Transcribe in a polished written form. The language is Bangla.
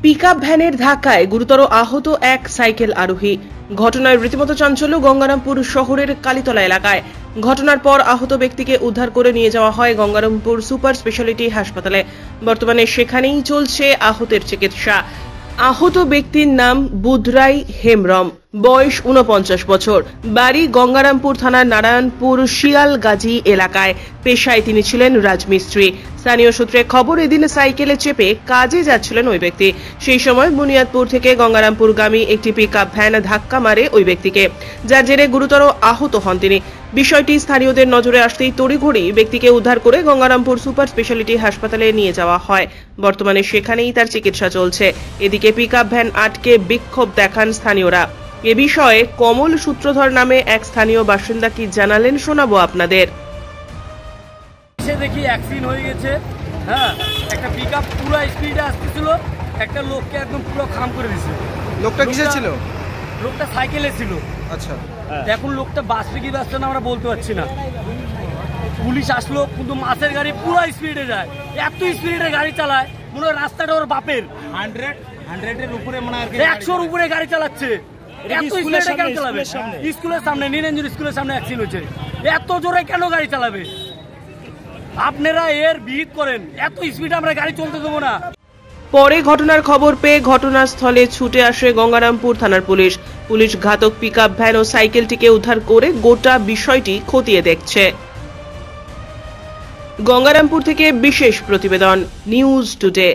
পিকআপ ভ্যানের ধাক্কায় গুরুতর আহত এক সাইকেল আরোহী। ঘটনায় রীতিমতো চাঞ্চল্য গঙ্গারামপুর শহরের কালীতলা এলাকায়। ঘটনার পর আহত ব্যক্তিকে উদ্ধার করে নিয়ে যাওয়া হয় গঙ্গারামপুর সুপার স্পেশালিটি হাসপাতালে। বর্তমানে সেখানেই চলছে আহতের চিকিৎসা। আহত ব্যক্তির নাম বুধরাই হেমব্রম, বয়স ৪৯ বছর, বাড়ি গঙ্গারামপুর থানার নারায়ণপুর শিয়ালগাজী এলাকায়। পেশায় তিনি ছিলেন রাজমিস্ত্রি। স্থানীয় সূত্রে খবর, এদিন সাইকেলে চেপে কাজে যাচ্ছিলেন ওই ব্যক্তি। সেই সময় বুনিয়াদপুর থেকে গঙ্গারামপুরগামী একটি পিকআপ ভ্যান ধাক্কা মারে ওই ব্যক্তিকে, যার জেরে গুরুতর আহত হন তিনি। বিষয়টি স্থানীয়দের নজরে আসতেই তড়িঘড়ি ব্যক্তিকে উদ্ধার করে গঙ্গারামপুর সুপার স্পেশালিটি হাসপাতালে নিয়ে যাওয়া হয়। বর্তমানে সেখানেই তার চিকিৎসা চলছে। এদিকে পিকআপ ভ্যান আটকে বিক্ষোভ দেখান স্থানীয়রা। এ বিষয়ে কমল সূত্রধর নামে এক স্থানীয় বাসিন্দা কি জানালেন শোনাবো আপনাদের। দেখি অ্যাক্সিডেন্ট হয়ে গেছে। হ্যাঁ, একটা পিকআপ পুরো স্পিডে আসতেছিল, একটা লোককে একদম পুরো খাম করে দিয়েছে। লোকটা কিসে ছিল? লোকটা সাইকেলে ছিল। আচ্ছা, এখন লোকটা বাসবে কি বাসবে না আমরা বলতে পারছি না। পুলিশ আসলো, কিন্তু মাসের গাড়ি পুরো স্পিডে যায়, এত স্পিডে গাড়ি চালায় মনে হয় রাস্তাটা ওর বাপের। 100-এর উপরে মনে হয় 100-র উপরে গাড়ি চালাচ্ছে। এত স্পিডে কেন চালাবে? স্কুলের সামনে, নীরেঞ্জন স্কুলের সামনে অ্যাক্সিডেন্ট হয়েছে। এত জোরে কেন গাড়ি চালাবে? আপনারা এর বিহিত করেন, এত স্পিডে আমরা গাড়ি চলতে দেবো না। পরে ঘটনার খবর পেয়ে ঘটনাস্থলে ছুটে আসে গঙ্গারামপুর থানার পুলিশ। পুলিশ ঘাতক পিকআপ ভ্যান ও সাইকেলটিকে উদ্ধার করে গোটা বিষয়টি খতিয়ে দেখছে। গঙ্গারামপুর থেকে বিশেষ প্রতিবেদন, নিউজ টুডে।